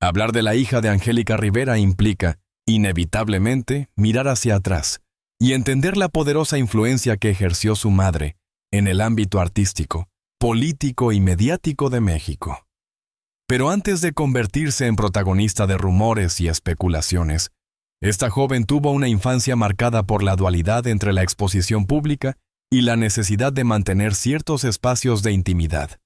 Hablar de la hija de Angélica Rivera implica, inevitablemente, mirar hacia atrás y entender la poderosa influencia que ejerció su madre en el ámbito artístico, político y mediático de México. Pero antes de convertirse en protagonista de rumores y especulaciones, esta joven tuvo una infancia marcada por la dualidad entre la exposición pública y la necesidad de mantener ciertos espacios de intimidad,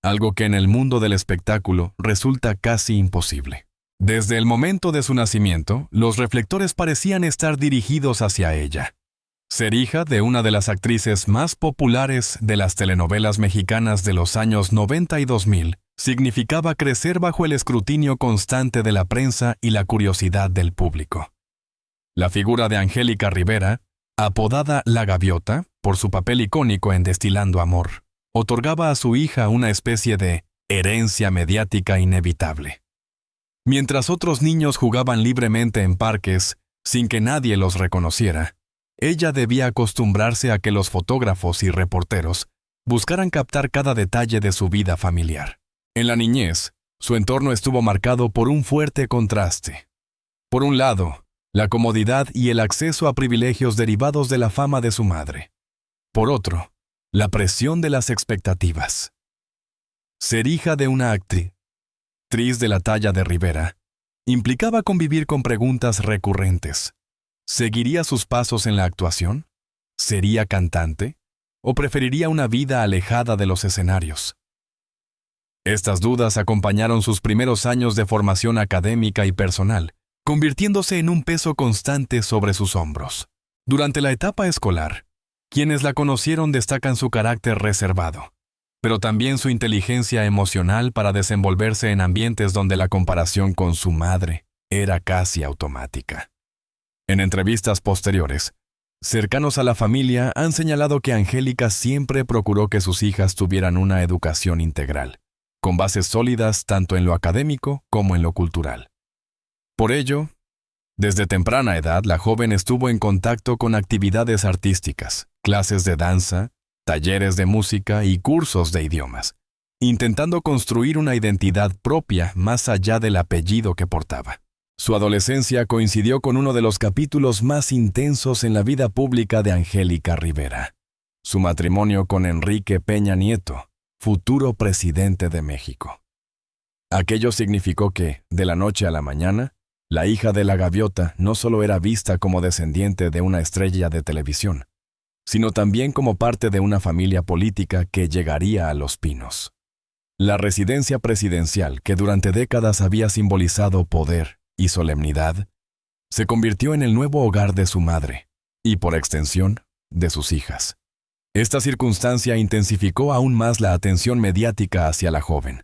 algo que en el mundo del espectáculo resulta casi imposible. Desde el momento de su nacimiento, los reflectores parecían estar dirigidos hacia ella. Ser hija de una de las actrices más populares de las telenovelas mexicanas de los años 90 y 2000 significaba crecer bajo el escrutinio constante de la prensa y la curiosidad del público. La figura de Angélica Rivera, apodada La Gaviota por su papel icónico en Destilando Amor, otorgaba a su hija una especie de herencia mediática inevitable. Mientras otros niños jugaban libremente en parques sin que nadie los reconociera, ella debía acostumbrarse a que los fotógrafos y reporteros buscaran captar cada detalle de su vida familiar. En la niñez, su entorno estuvo marcado por un fuerte contraste. Por un lado, la comodidad y el acceso a privilegios derivados de la fama de su madre. Por otro, la presión de las expectativas. Ser hija de una actriz de la talla de Rivera implicaba convivir con preguntas recurrentes. ¿Seguiría sus pasos en la actuación? ¿Sería cantante? ¿O preferiría una vida alejada de los escenarios? Estas dudas acompañaron sus primeros años de formación académica y personal, convirtiéndose en un peso constante sobre sus hombros. Durante la etapa escolar, quienes la conocieron destacan su carácter reservado, pero también su inteligencia emocional para desenvolverse en ambientes donde la comparación con su madre era casi automática. En entrevistas posteriores, cercanos a la familia han señalado que Angélica siempre procuró que sus hijas tuvieran una educación integral, con bases sólidas tanto en lo académico como en lo cultural. Por ello, desde temprana edad la joven estuvo en contacto con actividades artísticas, clases de danza, talleres de música y cursos de idiomas, intentando construir una identidad propia más allá del apellido que portaba. Su adolescencia coincidió con uno de los capítulos más intensos en la vida pública de Angélica Rivera: su matrimonio con Enrique Peña Nieto, futuro presidente de México. Aquello significó que, de la noche a la mañana, la hija de La Gaviota no solo era vista como descendiente de una estrella de televisión, sino también como parte de una familia política que llegaría a Los Pinos. La residencia presidencial, que durante décadas había simbolizado poder y solemnidad, se convirtió en el nuevo hogar de su madre y, por extensión, de sus hijas. Esta circunstancia intensificó aún más la atención mediática hacia la joven,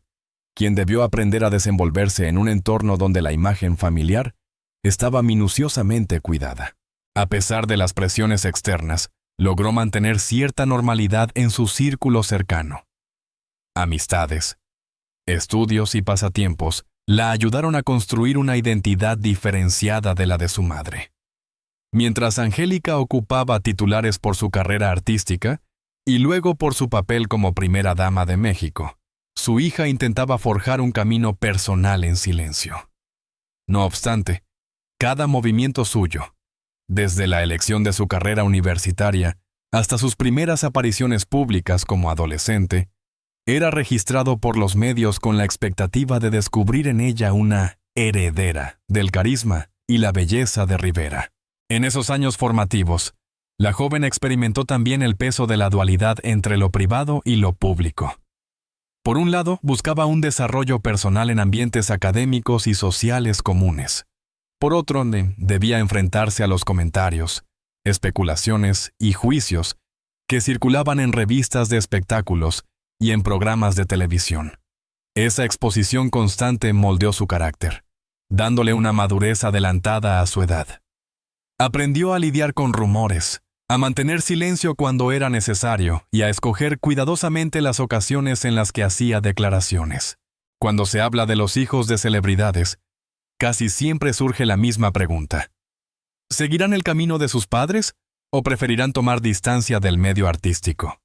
quien debió aprender a desenvolverse en un entorno donde la imagen familiar estaba minuciosamente cuidada. A pesar de las presiones externas, logró mantener cierta normalidad en su círculo cercano. Amistades, estudios y pasatiempos la ayudaron a construir una identidad diferenciada de la de su madre. Mientras Angélica ocupaba titulares por su carrera artística y luego por su papel como primera dama de México, su hija intentaba forjar un camino personal en silencio. No obstante, cada movimiento suyo, desde la elección de su carrera universitaria hasta sus primeras apariciones públicas como adolescente, era registrado por los medios con la expectativa de descubrir en ella una heredera del carisma y la belleza de Rivera. En esos años formativos, la joven experimentó también el peso de la dualidad entre lo privado y lo público. Por un lado, buscaba un desarrollo personal en ambientes académicos y sociales comunes. Por otro, debía enfrentarse a los comentarios, especulaciones y juicios que circulaban en revistas de espectáculos y en programas de televisión. Esa exposición constante moldeó su carácter, dándole una madurez adelantada a su edad. Aprendió a lidiar con rumores, a mantener silencio cuando era necesario y a escoger cuidadosamente las ocasiones en las que hacía declaraciones. Cuando se habla de los hijos de celebridades, casi siempre surge la misma pregunta: ¿seguirán el camino de sus padres o preferirán tomar distancia del medio artístico?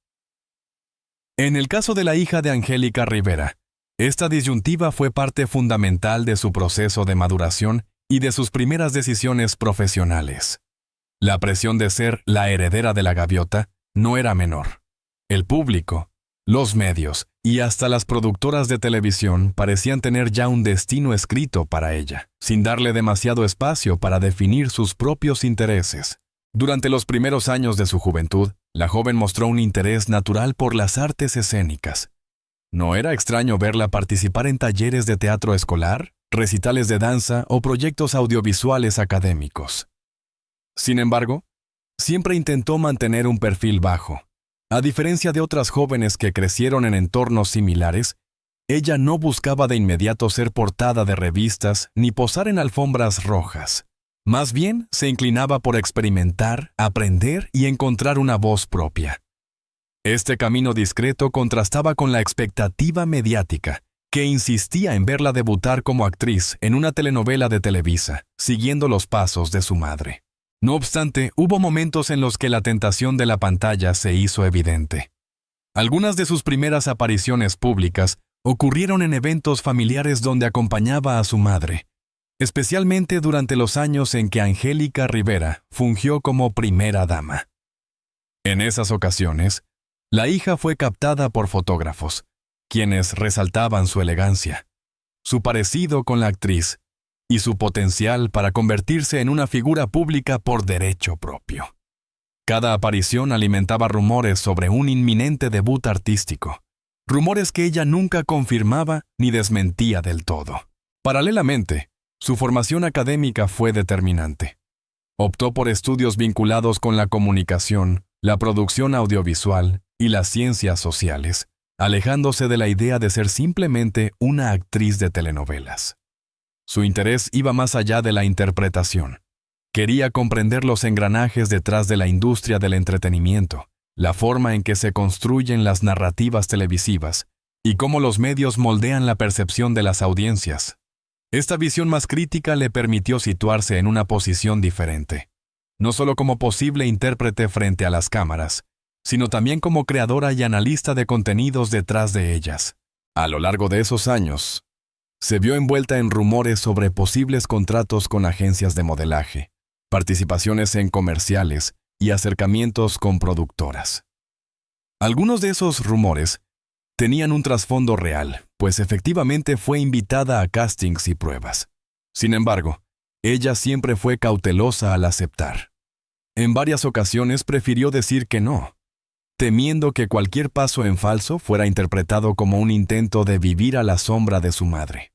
En el caso de la hija de Angélica Rivera, Esta disyuntiva fue parte fundamental de su proceso de maduración y de sus primeras decisiones profesionales. La presión de ser la heredera de la gaviota no era menor. El público, los medios y hasta las productoras de televisión parecían tener ya un destino escrito para ella, sin darle demasiado espacio para definir sus propios intereses. Durante los primeros años de su juventud, la joven mostró un interés natural por las artes escénicas. No era extraño verla participar en talleres de teatro escolar, recitales de danza o proyectos audiovisuales académicos. Sin embargo, siempre intentó mantener un perfil bajo. A diferencia de otras jóvenes que crecieron en entornos similares, ella no buscaba de inmediato ser portada de revistas ni posar en alfombras rojas. Más bien, se inclinaba por experimentar, aprender y encontrar una voz propia. Este camino discreto contrastaba con la expectativa mediática, que insistía en verla debutar como actriz en una telenovela de Televisa, siguiendo los pasos de su madre. No obstante, hubo momentos en los que la tentación de la pantalla se hizo evidente. Algunas de sus primeras apariciones públicas ocurrieron en eventos familiares donde acompañaba a su madre, especialmente durante los años en que Angélica Rivera fungió como primera dama. En esas ocasiones, la hija fue captada por fotógrafos, quienes resaltaban su elegancia, su parecido con la actriz y su potencial para convertirse en una figura pública por derecho propio. Cada aparición alimentaba rumores sobre un inminente debut artístico, rumores que ella nunca confirmaba ni desmentía del todo. Paralelamente, su formación académica fue determinante. Optó por estudios vinculados con la comunicación, la producción audiovisual y las ciencias sociales, alejándose de la idea de ser simplemente una actriz de telenovelas. Su interés iba más allá de la interpretación. Quería comprender los engranajes detrás de la industria del entretenimiento, la forma en que se construyen las narrativas televisivas y cómo los medios moldean la percepción de las audiencias. Esta visión más crítica le permitió situarse en una posición diferente, no solo como posible intérprete frente a las cámaras, sino también como creadora y analista de contenidos detrás de ellas. A lo largo de esos años, se vio envuelta en rumores sobre posibles contratos con agencias de modelaje, participaciones en comerciales y acercamientos con productoras. Algunos de esos rumores tenían un trasfondo real, pues efectivamente fue invitada a castings y pruebas. Sin embargo, ella siempre fue cautelosa al aceptar. En varias ocasiones prefirió decir que no, temiendo que cualquier paso en falso fuera interpretado como un intento de vivir a la sombra de su madre.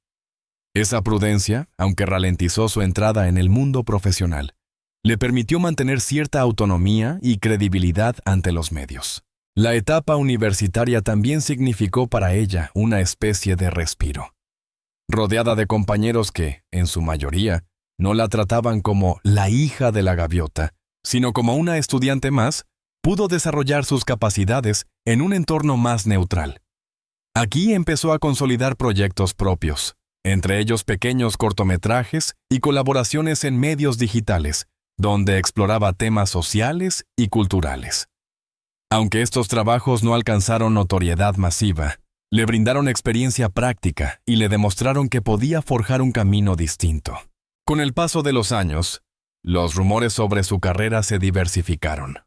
Esa prudencia, aunque ralentizó su entrada en el mundo profesional, le permitió mantener cierta autonomía y credibilidad ante los medios. La etapa universitaria también significó para ella una especie de respiro. Rodeada de compañeros que, en su mayoría, no la trataban como la hija de la gaviota, sino como una estudiante más, pudo desarrollar sus capacidades en un entorno más neutral. Aquí empezó a consolidar proyectos propios, entre ellos pequeños cortometrajes y colaboraciones en medios digitales, donde exploraba temas sociales y culturales. Aunque estos trabajos no alcanzaron notoriedad masiva, le brindaron experiencia práctica y le demostraron que podía forjar un camino distinto. Con el paso de los años, los rumores sobre su carrera se diversificaron.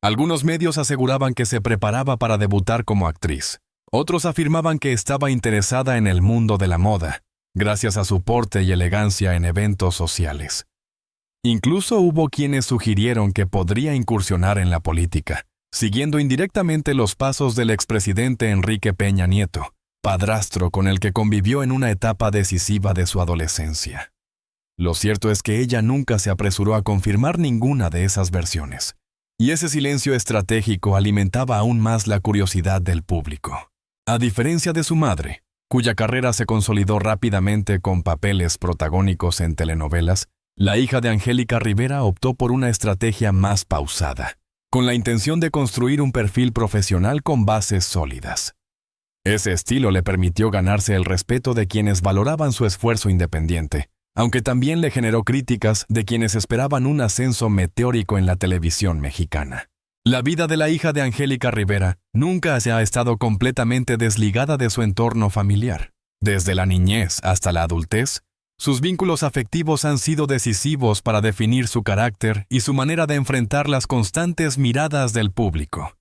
Algunos medios aseguraban que se preparaba para debutar como actriz. Otros afirmaban que estaba interesada en el mundo de la moda, gracias a su porte y elegancia en eventos sociales. Incluso hubo quienes sugirieron que podría incursionar en la política, siguiendo indirectamente los pasos del expresidente Enrique Peña Nieto, padrastro con el que convivió en una etapa decisiva de su adolescencia. Lo cierto es que ella nunca se apresuró a confirmar ninguna de esas versiones. Y ese silencio estratégico alimentaba aún más la curiosidad del público. A diferencia de su madre, cuya carrera se consolidó rápidamente con papeles protagónicos en telenovelas, la hija de Angélica Rivera optó por una estrategia más pausada, con la intención de construir un perfil profesional con bases sólidas. Ese estilo le permitió ganarse el respeto de quienes valoraban su esfuerzo independiente, aunque también le generó críticas de quienes esperaban un ascenso meteórico en la televisión mexicana. La vida de la hija de Angélica Rivera nunca se ha estado completamente desligada de su entorno familiar. Desde la niñez hasta la adultez, sus vínculos afectivos han sido decisivos para definir su carácter y su manera de enfrentar las constantes miradas del público.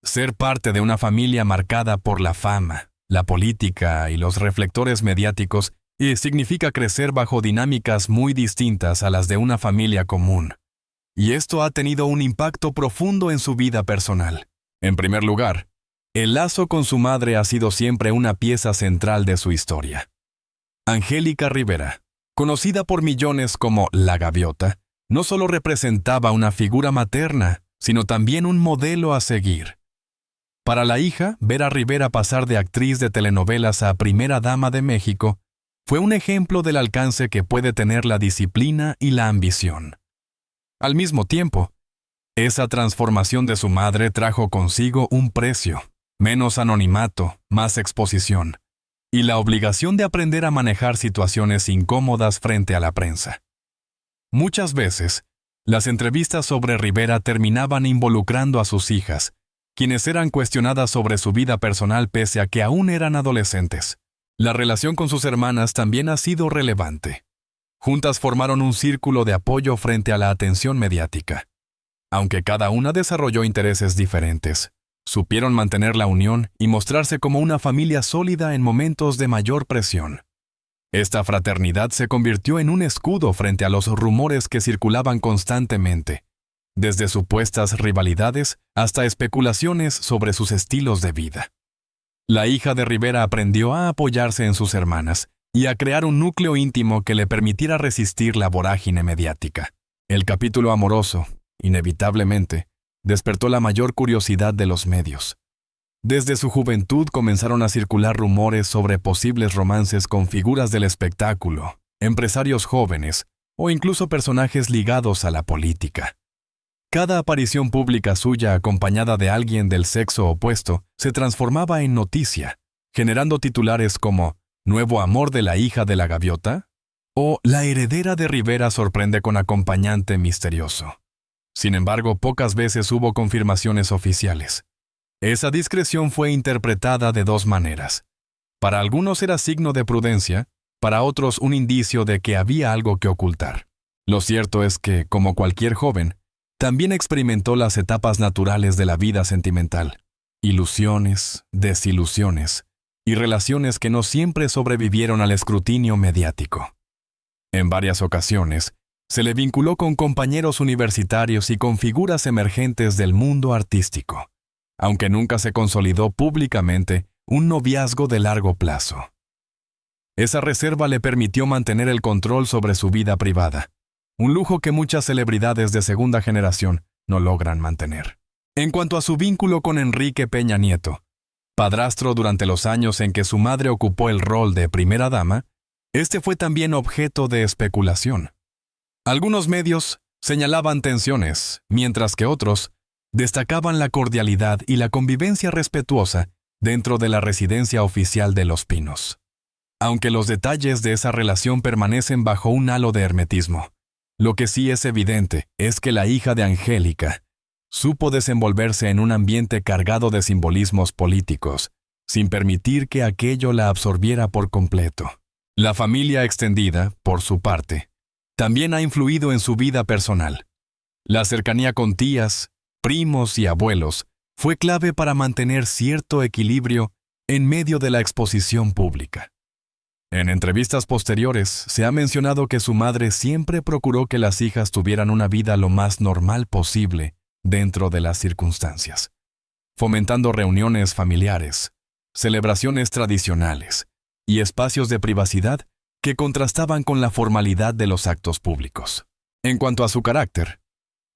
Ser parte de una familia marcada por la fama, la política y los reflectores mediáticos significa crecer bajo dinámicas muy distintas a las de una familia común. Y esto ha tenido un impacto profundo en su vida personal. En primer lugar, el lazo con su madre ha sido siempre una pieza central de su historia. Angélica Rivera, conocida por millones como La Gaviota, no solo representaba una figura materna, sino también un modelo a seguir. Para la hija, ver a Rivera pasar de actriz de telenovelas a primera dama de México fue un ejemplo del alcance que puede tener la disciplina y la ambición. Al mismo tiempo, esa transformación de su madre trajo consigo un precio, menos anonimato, más exposición, y la obligación de aprender a manejar situaciones incómodas frente a la prensa. Muchas veces, las entrevistas sobre Rivera terminaban involucrando a sus hijas, quienes eran cuestionadas sobre su vida personal pese a que aún eran adolescentes. La relación con sus hermanas también ha sido relevante. Juntas formaron un círculo de apoyo frente a la atención mediática. Aunque cada una desarrolló intereses diferentes, supieron mantener la unión y mostrarse como una familia sólida en momentos de mayor presión. Esta fraternidad se convirtió en un escudo frente a los rumores que circulaban constantemente, desde supuestas rivalidades hasta especulaciones sobre sus estilos de vida. La hija de Rivera aprendió a apoyarse en sus hermanas y a crear un núcleo íntimo que le permitiera resistir la vorágine mediática. El capítulo amoroso, inevitablemente, despertó la mayor curiosidad de los medios. Desde su juventud comenzaron a circular rumores sobre posibles romances con figuras del espectáculo, empresarios jóvenes o incluso personajes ligados a la política. Cada aparición pública suya acompañada de alguien del sexo opuesto se transformaba en noticia, generando titulares como ¿Nuevo amor de la hija de la gaviota? O La heredera de Rivera sorprende con acompañante misterioso. Sin embargo, pocas veces hubo confirmaciones oficiales. Esa discreción fue interpretada de dos maneras. Para algunos era signo de prudencia, para otros un indicio de que había algo que ocultar. Lo cierto es que, como cualquier joven, también experimentó las etapas naturales de la vida sentimental. Ilusiones, desilusiones y relaciones que no siempre sobrevivieron al escrutinio mediático. En varias ocasiones, se le vinculó con compañeros universitarios y con figuras emergentes del mundo artístico, aunque nunca se consolidó públicamente un noviazgo de largo plazo. Esa reserva le permitió mantener el control sobre su vida privada, un lujo que muchas celebridades de segunda generación no logran mantener. En cuanto a su vínculo con Enrique Peña Nieto, padrastro durante los años en que su madre ocupó el rol de primera dama, este fue también objeto de especulación. Algunos medios señalaban tensiones, mientras que otros destacaban la cordialidad y la convivencia respetuosa dentro de la residencia oficial de Los Pinos. Aunque los detalles de esa relación permanecen bajo un halo de hermetismo, lo que sí es evidente es que la hija de Angélica supo desenvolverse en un ambiente cargado de simbolismos políticos, sin permitir que aquello la absorbiera por completo. La familia extendida, por su parte, también ha influido en su vida personal. La cercanía con tías, primos y abuelos fue clave para mantener cierto equilibrio en medio de la exposición pública. En entrevistas posteriores se ha mencionado que su madre siempre procuró que las hijas tuvieran una vida lo más normal posible dentro de las circunstancias, fomentando reuniones familiares, celebraciones tradicionales y espacios de privacidad que contrastaban con la formalidad de los actos públicos. En cuanto a su carácter,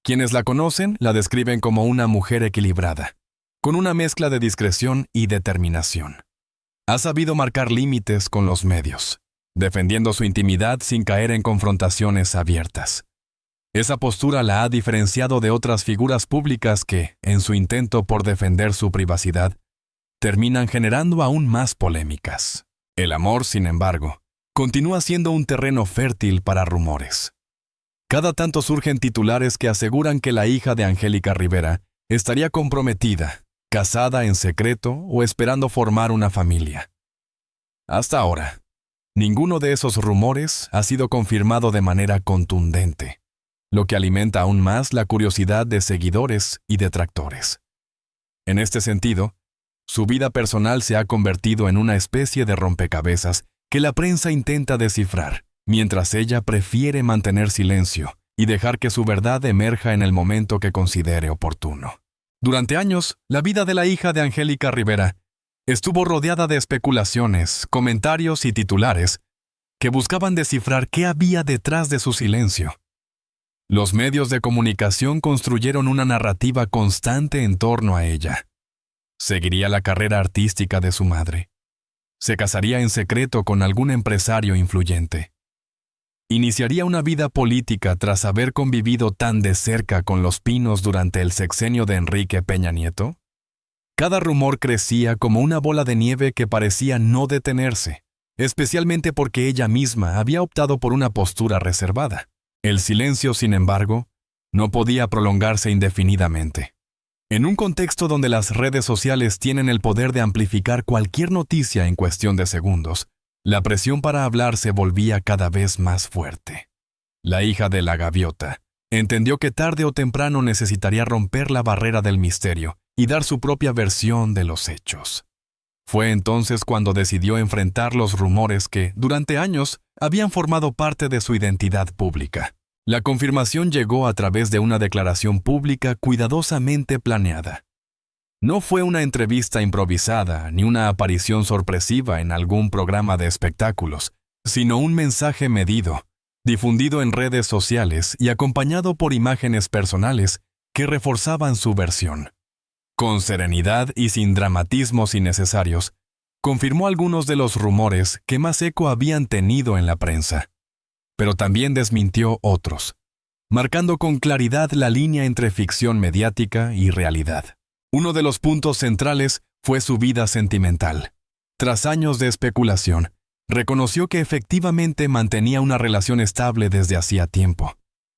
quienes la conocen la describen como una mujer equilibrada, con una mezcla de discreción y determinación. Ha sabido marcar límites con los medios, defendiendo su intimidad sin caer en confrontaciones abiertas. Esa postura la ha diferenciado de otras figuras públicas que, en su intento por defender su privacidad, terminan generando aún más polémicas. El amor, sin embargo, continúa siendo un terreno fértil para rumores. Cada tanto surgen titulares que aseguran que la hija de Angélica Rivera estaría comprometida, casada en secreto o esperando formar una familia. Hasta ahora, ninguno de esos rumores ha sido confirmado de manera contundente, lo que alimenta aún más la curiosidad de seguidores y detractores. En este sentido, su vida personal se ha convertido en una especie de rompecabezas que la prensa intenta descifrar, mientras ella prefiere mantener silencio y dejar que su verdad emerja en el momento que considere oportuno. Durante años, la vida de la hija de Angélica Rivera estuvo rodeada de especulaciones, comentarios y titulares que buscaban descifrar qué había detrás de su silencio. Los medios de comunicación construyeron una narrativa constante en torno a ella. Seguiría la carrera artística de su madre. Se casaría en secreto con algún empresario influyente. Iniciaría una vida política tras haber convivido tan de cerca con los Pinos durante el sexenio de Enrique Peña Nieto. Cada rumor crecía como una bola de nieve que parecía no detenerse, especialmente porque ella misma había optado por una postura reservada. El silencio, sin embargo, no podía prolongarse indefinidamente. En un contexto donde las redes sociales tienen el poder de amplificar cualquier noticia en cuestión de segundos, la presión para hablar se volvía cada vez más fuerte. La hija de la gaviota entendió que tarde o temprano necesitaría romper la barrera del misterio y dar su propia versión de los hechos. Fue entonces cuando decidió enfrentar los rumores que, durante años, habían formado parte de su identidad pública. La confirmación llegó a través de una declaración pública cuidadosamente planeada. No fue una entrevista improvisada ni una aparición sorpresiva en algún programa de espectáculos, sino un mensaje medido, difundido en redes sociales y acompañado por imágenes personales que reforzaban su versión. Con serenidad y sin dramatismos innecesarios, confirmó algunos de los rumores que más eco habían tenido en la prensa, pero también desmintió otros, marcando con claridad la línea entre ficción mediática y realidad. Uno de los puntos centrales fue su vida sentimental. Tras años de especulación, reconoció que efectivamente mantenía una relación estable desde hacía tiempo.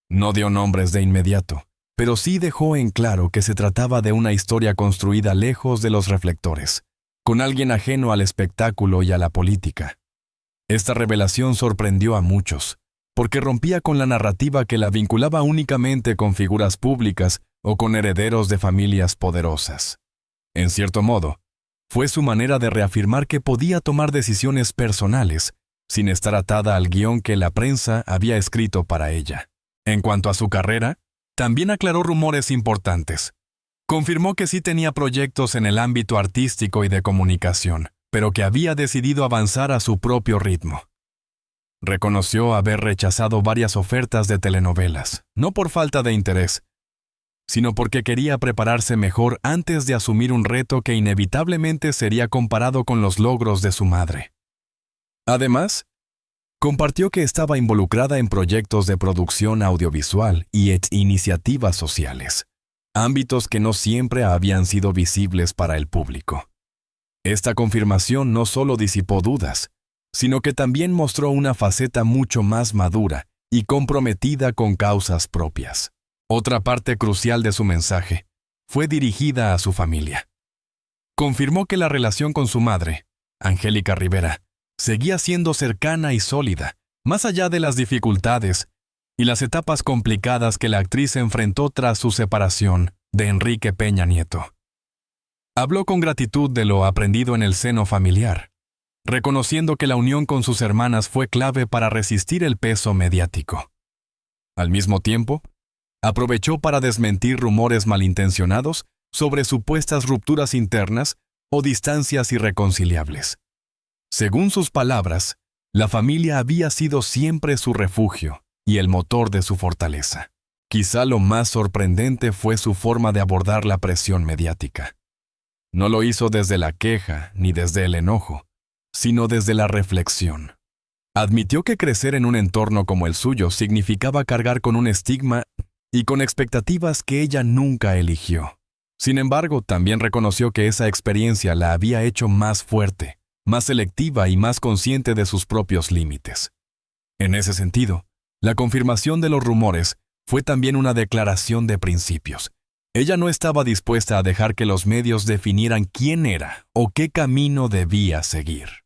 No dio nombres de inmediato, pero sí dejó en claro que se trataba de una historia construida lejos de los reflectores, con alguien ajeno al espectáculo y a la política. Esta revelación sorprendió a muchos, porque rompía con la narrativa que la vinculaba únicamente con figuras públicas o con herederos de familias poderosas. En cierto modo, fue su manera de reafirmar que podía tomar decisiones personales, sin estar atada al guión que la prensa había escrito para ella. En cuanto a su carrera, también aclaró rumores importantes. Confirmó que sí tenía proyectos en el ámbito artístico y de comunicación, pero que había decidido avanzar a su propio ritmo. Reconoció haber rechazado varias ofertas de telenovelas, no por falta de interés, sino porque quería prepararse mejor antes de asumir un reto que inevitablemente sería comparado con los logros de su madre. Además, compartió que estaba involucrada en proyectos de producción audiovisual y iniciativas sociales, ámbitos que no siempre habían sido visibles para el público. Esta confirmación no solo disipó dudas, sino que también mostró una faceta mucho más madura y comprometida con causas propias. Otra parte crucial de su mensaje fue dirigida a su familia. Confirmó que la relación con su madre, Angélica Rivera, seguía siendo cercana y sólida, más allá de las dificultades y las etapas complicadas que la actriz enfrentó tras su separación de Enrique Peña Nieto. Habló con gratitud de lo aprendido en el seno familiar, reconociendo que la unión con sus hermanas fue clave para resistir el peso mediático. Al mismo tiempo, aprovechó para desmentir rumores malintencionados sobre supuestas rupturas internas o distancias irreconciliables. Según sus palabras, la familia había sido siempre su refugio y el motor de su fortaleza. Quizá lo más sorprendente fue su forma de abordar la presión mediática. No lo hizo desde la queja ni desde el enojo, sino desde la reflexión. Admitió que crecer en un entorno como el suyo significaba cargar con un estigma y con expectativas que ella nunca eligió. Sin embargo, también reconoció que esa experiencia la había hecho más fuerte, más selectiva y más consciente de sus propios límites. En ese sentido, la confirmación de los rumores fue también una declaración de principios. Ella no estaba dispuesta a dejar que los medios definieran quién era o qué camino debía seguir.